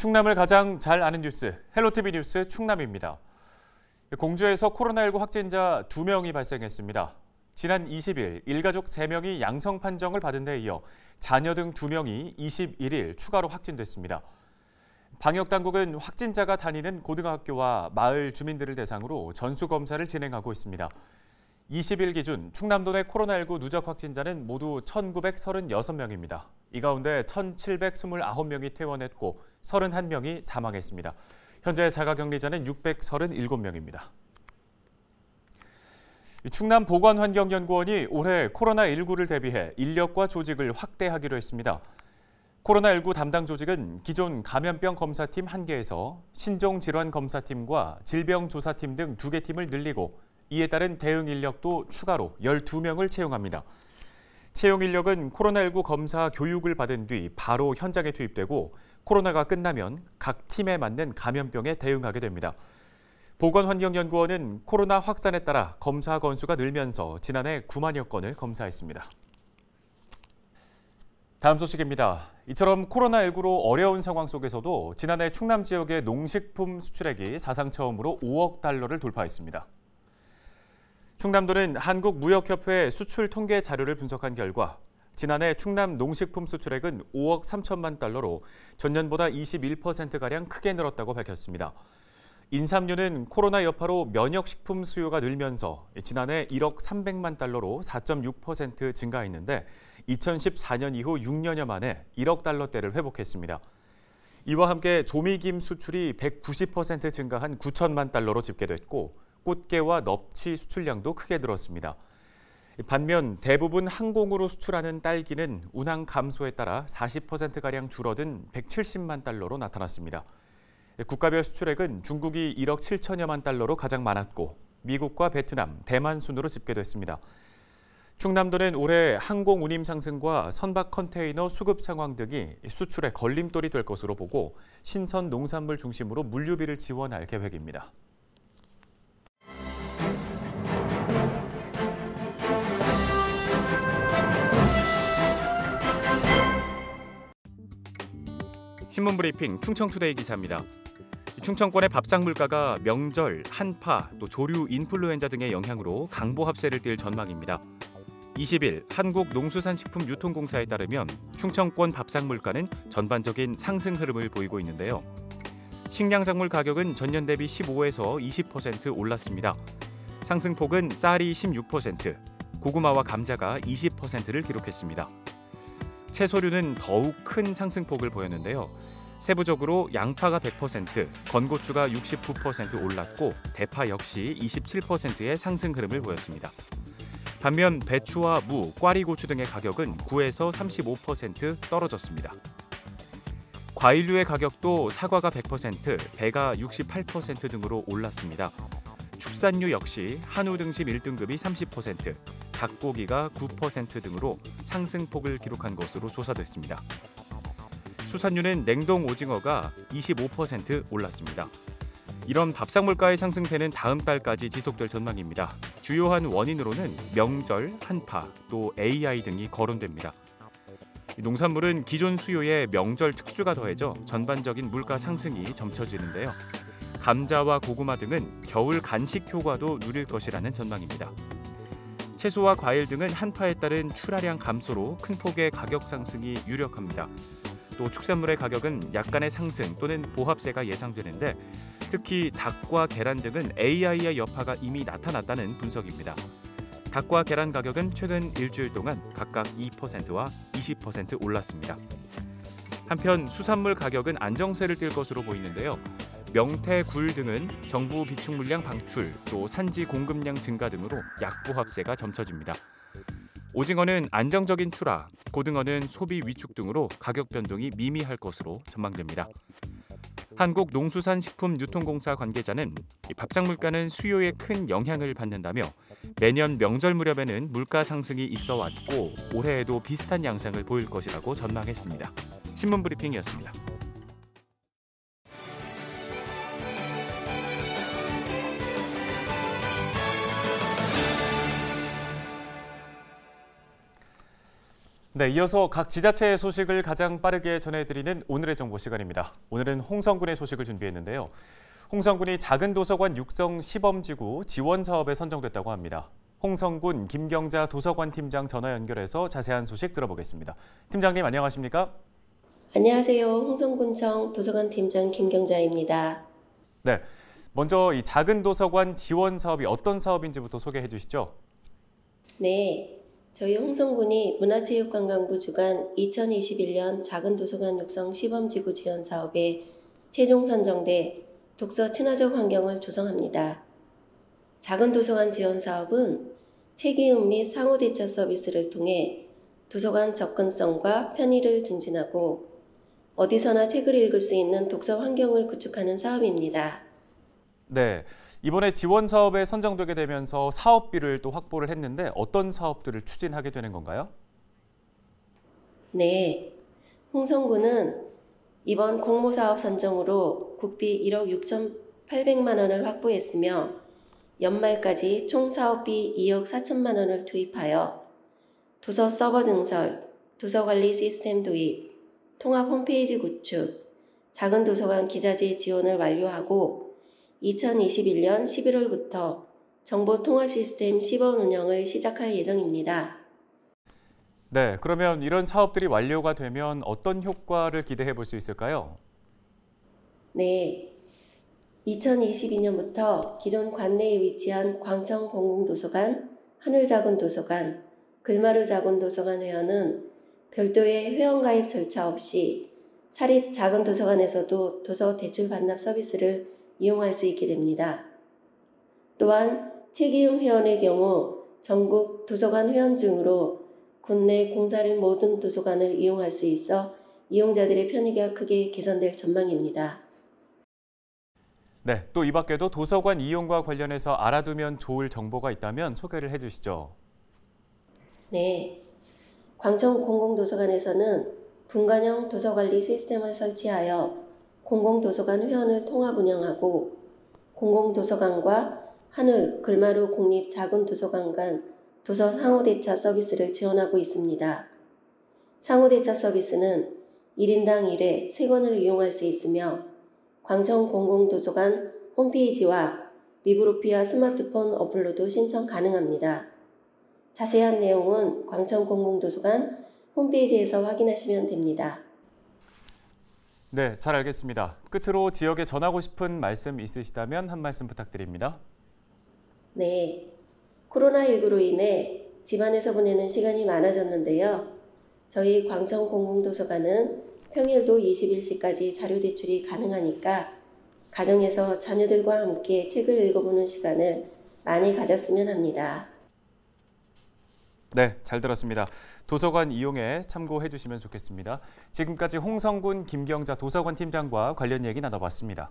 충남을 가장 잘 아는 뉴스, 헬로티비 뉴스 충남입니다. 공주에서 코로나19 확진자 2명이 발생했습니다. 지난 20일 일가족 3명이 양성 판정을 받은 데 이어 자녀 등 2명이 21일 추가로 확진됐습니다. 방역당국은 확진자가 다니는 고등학교와 마을 주민들을 대상으로 전수검사를 진행하고 있습니다. 20일 기준 충남도 내 코로나19 누적 확진자는 모두 1,936명입니다. 이 가운데 1,729명이 퇴원했고 31명이 사망했습니다. 현재 자가격리자는 637명입니다. 충남보건환경연구원이 올해 코로나19를 대비해 인력과 조직을 확대하기로 했습니다. 코로나19 담당 조직은 기존 감염병 검사팀 1개에서 신종질환검사팀과 질병조사팀 등 2개 팀을 늘리고 이에 따른 대응 인력도 추가로 12명을 채용합니다. 채용 인력은 코로나19 검사 교육을 받은 뒤 바로 현장에 투입되고 코로나가 끝나면 각 팀에 맞는 감염병에 대응하게 됩니다. 보건환경연구원은 코로나 확산에 따라 검사 건수가 늘면서 지난해 9만여 건을 검사했습니다. 다음 소식입니다. 이처럼 코로나19로 어려운 상황 속에서도 지난해 충남 지역의 농식품 수출액이 사상 처음으로 5억 달러를 돌파했습니다. 충남도는 한국무역협회 수출 통계 자료를 분석한 결과 지난해 충남 농식품 수출액은 5억 3천만 달러로 전년보다 21%가량 크게 늘었다고 밝혔습니다. 인삼류는 코로나 여파로 면역식품 수요가 늘면서 지난해 1억 300만 달러로 4.6% 증가했는데 2014년 이후 6년여 만에 1억 달러대를 회복했습니다. 이와 함께 조미김 수출이 190% 증가한 9천만 달러로 집계됐고 꽃게와 넙치 수출량도 크게 늘었습니다. 반면 대부분 항공으로 수출하는 딸기는 운항 감소에 따라 40%가량 줄어든 170만 달러로 나타났습니다. 국가별 수출액은 중국이 1억 7천여만 달러로 가장 많았고 미국과 베트남, 대만 순으로 집계됐습니다. 충남도는 올해 항공 운임 상승과 선박 컨테이너 수급 상황 등이 수출에 걸림돌이 될 것으로 보고 신선 농산물 중심으로 물류비를 지원할 계획입니다. 신문브리핑 충청투데이 기사입니다. 충청권의 밥상 물가가 명절, 한파, 또 조류 인플루엔자 등의 영향으로 강보합세를 띨 전망입니다. 20일 한국농수산식품유통공사에 따르면 충청권 밥상 물가는 전반적인 상승 흐름을 보이고 있는데요. 식량작물 가격은 전년 대비 15에서 20% 올랐습니다. 상승폭은 쌀이 16%, 고구마와 감자가 20%를 기록했습니다. 채소류는 더욱 큰 상승폭을 보였는데요. 세부적으로 양파가 100%, 건고추가 69% 올랐고 대파 역시 27%의 상승 흐름을 보였습니다. 반면 배추와 무, 꽈리고추 등의 가격은 9에서 35% 떨어졌습니다. 과일류의 가격도 사과가 100%, 배가 68% 등으로 올랐습니다. 축산류 역시 한우 등심 1등급이 30%, 닭고기가 9% 등으로 상승폭을 기록한 것으로 조사됐습니다. 수산류는 냉동 오징어가 25% 올랐습니다. 이런 밥상 물가의 상승세는 다음 달까지 지속될 전망입니다. 주요한 원인으로는 명절, 한파, 또 AI 등이 거론됩니다. 농산물은 기존 수요에 명절 특수가 더해져 전반적인 물가 상승이 점쳐지는데요. 감자와 고구마 등은 겨울 간식 효과도 누릴 것이라는 전망입니다. 채소와 과일 등은 한파에 따른 출하량 감소로 큰 폭의 가격 상승이 유력합니다. 또 축산물의 가격은 약간의 상승 또는 보합세가 예상되는데 특히 닭과 계란 등은 AI의 여파가 이미 나타났다는 분석입니다. 닭과 계란 가격은 최근 일주일 동안 각각 2%와 20% 올랐습니다. 한편 수산물 가격은 안정세를 띨 것으로 보이는데요. 명태, 굴 등은 정부 비축 물량 방출, 또 산지 공급량 증가 등으로 약보합세가 점쳐집니다. 오징어는 안정적인 출하, 고등어는 소비 위축 등으로 가격 변동이 미미할 것으로 전망됩니다. 한국농수산식품유통공사 관계자는 밥상 물가는 수요에 큰 영향을 받는다며 매년 명절 무렵에는 물가 상승이 있어 왔고 올해에도 비슷한 양상을 보일 것이라고 전망했습니다. 신문브리핑이었습니다. 네, 이어서 각 지자체의 소식을 가장 빠르게 전해드리는 오늘의 정보 시간입니다. 오늘은 홍성군의 소식을 준비했는데요. 홍성군이 작은 도서관 육성 시범지구 지원 사업에 선정됐다고 합니다. 홍성군 김경자 도서관 팀장 전화 연결해서 자세한 소식 들어보겠습니다. 팀장님 안녕하십니까? 안녕하세요. 홍성군청 도서관 팀장 김경자입니다. 네, 먼저 이 작은 도서관 지원 사업이 어떤 사업인지부터 소개해 주시죠. 네, 저희 홍성군이 문화체육관광부 주관 2021년 작은 도서관 육성 시범지구 지원 사업에 최종 선정돼 독서 친화적 환경을 조성합니다. 작은 도서관 지원 사업은 책이음 및 상호 대차 서비스를 통해 도서관 접근성과 편의를 증진하고 어디서나 책을 읽을 수 있는 독서 환경을 구축하는 사업입니다. 네, 이번에 지원 사업에 선정되게 되면서 사업비를 또 확보를 했는데 어떤 사업들을 추진하게 되는 건가요? 네, 홍성군은 이번 공모사업 선정으로 국비 1억 6,800만 원을 확보했으며 연말까지 총 사업비 2억 4천만 원을 투입하여 도서 서버 증설, 도서관리 시스템 도입, 통합 홈페이지 구축, 작은 도서관 기자재 지원을 완료하고 2021년 11월부터 정보 통합 시스템 시범 운영을 시작할 예정입니다. 네, 그러면 이런 사업들이 완료가 되면 어떤 효과를 기대해 볼 수 있을까요? 네, 2022년부터 기존 관내에 위치한 광청 공공도서관, 하늘작은 도서관, 글마루 작은 도서관 회원은 별도의 회원가입 절차 없이 사립 작은 도서관에서도 도서 대출 반납 서비스를 이용할 수 있게 됩니다. 또한 책이음 회원의 경우 전국 도서관 회원증으로 국내 공사를 모든 도서관을 이용할 수 있어 이용자들의 편의가 크게 개선될 전망입니다. 네, 또 이 밖에도 도서관 이용과 관련해서 알아두면 좋을 정보가 있다면 소개를 해주시죠. 네, 광청 공공도서관에서는 분관형 도서관리 시스템을 설치하여 공공도서관 회원을 통합 운영하고 공공도서관과 하늘, 글마루 공립 작은 도서관 간 도서 상호대차 서비스를 지원하고 있습니다. 상호대차 서비스는 1인당 1회 3권을 이용할 수 있으며 광청 공공도서관 홈페이지와 리브로피아 스마트폰 어플로도 신청 가능합니다. 자세한 내용은 광청 공공도서관 홈페이지에서 확인하시면 됩니다. 네, 잘 알겠습니다. 끝으로 지역에 전하고 싶은 말씀 있으시다면 한 말씀 부탁드립니다. 네, 코로나19로 인해 집안에서 보내는 시간이 많아졌는데요. 저희 광청 공공도서관은 평일도 21시까지 자료 제출이 가능하니까 가정에서 자녀들과 함께 책을 읽어보는 시간을 많이 가졌으면 합니다. 네, 잘 들었습니다. 도서관 이용에 참고해 주시면 좋겠습니다. 지금까지 홍성군 김경자 도서관 팀장과 관련 얘기 나눠봤습니다.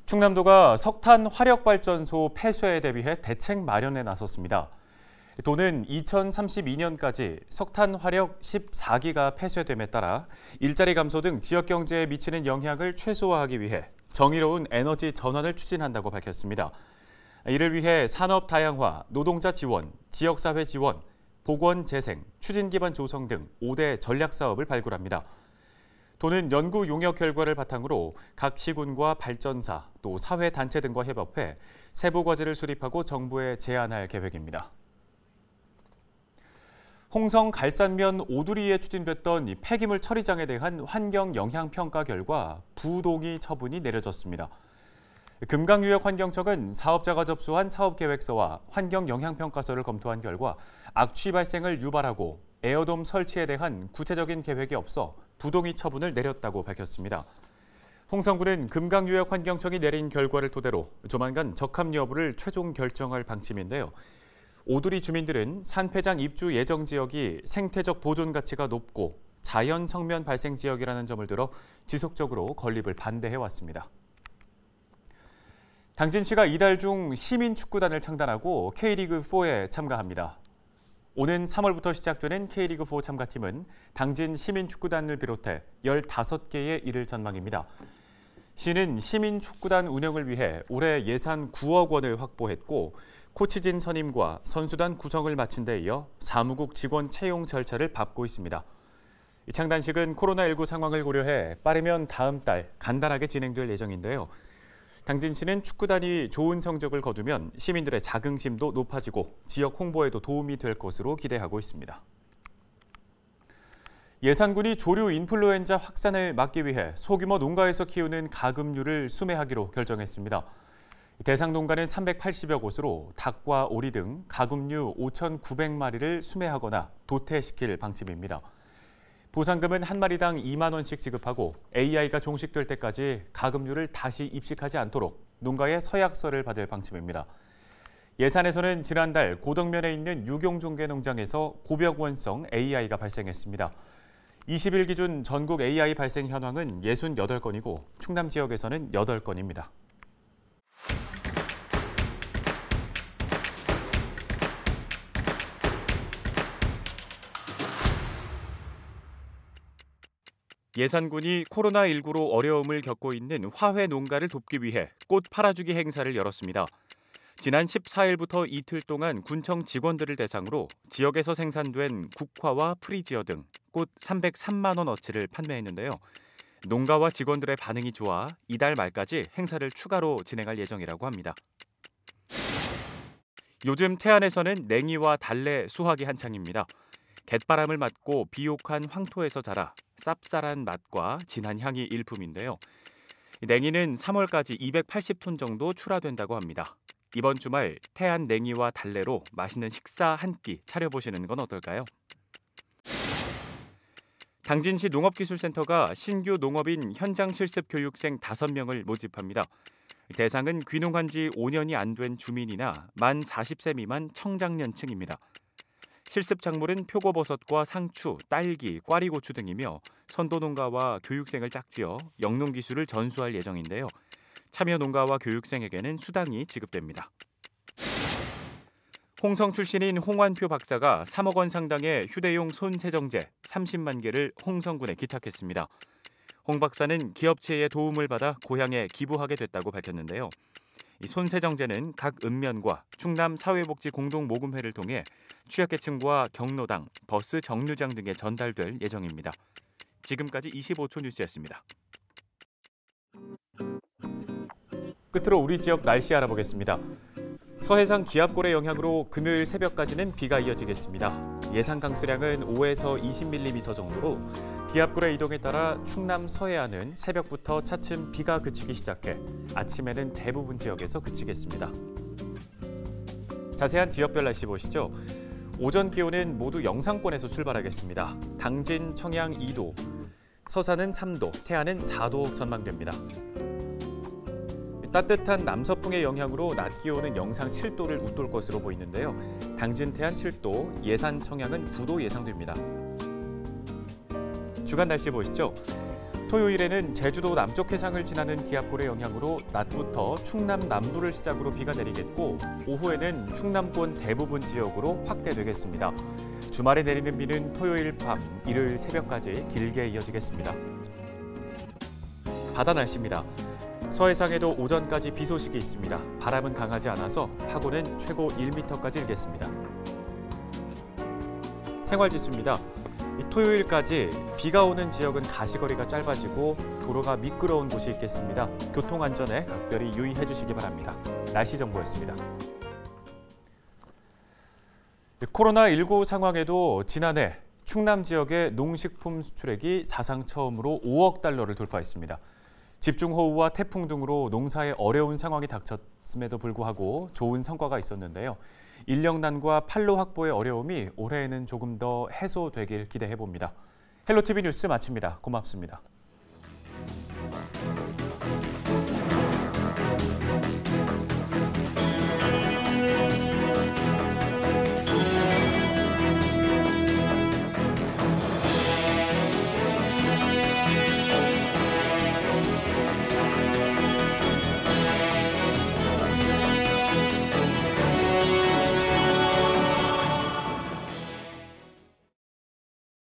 충남도가 석탄 화력발전소 폐쇄에 대비해 대책 마련에 나섰습니다. 도는 2032년까지 석탄 화력 14기가 폐쇄됨에 따라 일자리 감소 등 지역 경제에 미치는 영향을 최소화하기 위해 정의로운 에너지 전환을 추진한다고 밝혔습니다. 이를 위해 산업 다양화, 노동자 지원, 지역사회 지원, 보건 재생, 추진 기반 조성 등 5대 전략 사업을 발굴합니다. 도는 연구 용역 결과를 바탕으로 각 시군과 발전사, 또 사회단체 등과 협업해 세부 과제를 수립하고 정부에 제안할 계획입니다. 홍성 갈산면 오두리에 추진됐던 폐기물 처리장에 대한 환경 영향 평가 결과 부동의 처분이 내려졌습니다. 금강유역환경청은 사업자가 접수한 사업계획서와 환경 영향 평가서를 검토한 결과 악취 발생을 유발하고 에어돔 설치에 대한 구체적인 계획이 없어 부동의 처분을 내렸다고 밝혔습니다. 홍성군은 금강유역환경청이 내린 결과를 토대로 조만간 적합 여부를 최종 결정할 방침인데요. 오두리 주민들은 산폐장 입주 예정 지역이 생태적 보존 가치가 높고 자연 성면 발생 지역이라는 점을 들어 지속적으로 건립을 반대해왔습니다. 당진시가 이달 중 시민축구단을 창단하고 K리그4에 참가합니다. 오는 3월부터 시작되는 K리그4 참가팀은 당진 시민축구단을 비롯해 15개의 이를 전망입니다. 시는 시민축구단 운영을 위해 올해 예산 9억 원을 확보했고 코치진 선임과 선수단 구성을 마친 데 이어 사무국 직원 채용 절차를 밟고 있습니다. 이 창단식은 코로나19 상황을 고려해 빠르면 다음 달 간단하게 진행될 예정인데요. 당진시는 축구단이 좋은 성적을 거두면 시민들의 자긍심도 높아지고 지역 홍보에도 도움이 될 것으로 기대하고 있습니다. 예산군이 조류 인플루엔자 확산을 막기 위해 소규모 농가에서 키우는 가금류를 수매하기로 결정했습니다. 대상 농가는 380여 곳으로 닭과 오리 등 가금류 5,900마리를 수매하거나 도태시킬 방침입니다. 보상금은 한 마리당 2만 원씩 지급하고 AI가 종식될 때까지 가금류를 다시 입식하지 않도록 농가의 서약서를 받을 방침입니다. 예산에서는 지난달 고덕면에 있는 유경종개 농장에서 고병원성 AI가 발생했습니다. 20일 기준 전국 AI 발생 현황은 68건이고 충남 지역에서는 8건입니다. 예산군이 코로나19로 어려움을 겪고 있는 화훼 농가를 돕기 위해 꽃 팔아주기 행사를 열었습니다. 지난 14일부터 이틀 동안 군청 직원들을 대상으로 지역에서 생산된 국화와 프리지어 등 꽃 303만 원어치를 판매했는데요. 농가와 직원들의 반응이 좋아 이달 말까지 행사를 추가로 진행할 예정이라고 합니다. 요즘 태안에서는 냉이와 달래 수확이 한창입니다. 갯바람을 맞고 비옥한 황토에서 자라 쌉쌀한 맛과 진한 향이 일품인데요. 냉이는 3월까지 280톤 정도 출하된다고 합니다. 이번 주말 태안 냉이와 달래로 맛있는 식사 한 끼 차려보시는 건 어떨까요? 당진시 농업기술센터가 신규 농업인 현장 실습 교육생 5명을 모집합니다. 대상은 귀농한 지 5년이 안 된 주민이나 만 40세 미만 청장년층입니다. 실습 작물은 표고버섯과 상추, 딸기, 꽈리고추 등이며 선도 농가와 교육생을 짝지어 영농 기술을 전수할 예정인데요. 참여 농가와 교육생에게는 수당이 지급됩니다. 홍성 출신인 홍완표 박사가 3억 원 상당의 휴대용 손세정제 30만 개를 홍성군에 기탁했습니다. 홍 박사는 기업체의 도움을 받아 고향에 기부하게 됐다고 밝혔는데요. 이 손세정제는 각 읍면과 충남 사회복지공동모금회를 통해 취약계층과 경로당, 버스 정류장 등에 전달될 예정입니다. 지금까지 25초 뉴스였습니다. 끝으로 우리 지역 날씨 알아보겠습니다. 서해상 기압골의 영향으로 금요일 새벽까지는 비가 이어지겠습니다. 예상 강수량은 5에서 20mm 정도로 기압골의 이동에 따라 충남 서해안은 새벽부터 차츰 비가 그치기 시작해 아침에는 대부분 지역에서 그치겠습니다. 자세한 지역별 날씨 보시죠. 오전 기온은 모두 영상권에서 출발하겠습니다. 당진, 청양 2도, 서산은 3도, 태안은 4도 전망됩니다. 따뜻한 남서풍의 영향으로 낮 기온은 영상 7도를 웃돌 것으로 보이는데요. 당진, 태안 7도, 예산, 청양은 9도 예상됩니다. 주간 날씨 보시죠. 토요일에는 제주도 남쪽 해상을 지나는 기압골의 영향으로 낮부터 충남 남부를 시작으로 비가 내리겠고 오후에는 충남권 대부분 지역으로 확대되겠습니다. 주말에 내리는 비는 토요일 밤, 일요일 새벽까지 길게 이어지겠습니다. 바다 날씨입니다. 서해상에도 오전까지 비 소식이 있습니다. 바람은 강하지 않아서 파고는 최고 1m까지 일겠습니다. 생활지수입니다. 토요일까지 비가 오는 지역은 가시거리가 짧아지고 도로가 미끄러운 곳이 있겠습니다. 교통안전에 각별히 유의해 주시기 바랍니다. 날씨 정보였습니다. 코로나19 상황에도 지난해 충남 지역의 농식품 수출액이 사상 처음으로 5억 달러를 돌파했습니다. 집중호우와 태풍 등으로 농사에 어려운 상황이 닥쳤음에도 불구하고 좋은 성과가 있었는데요. 인력난과 판로 확보의 어려움이 올해에는 조금 더 해소되길 기대해봅니다. 헬로티비 뉴스 마칩니다. 고맙습니다.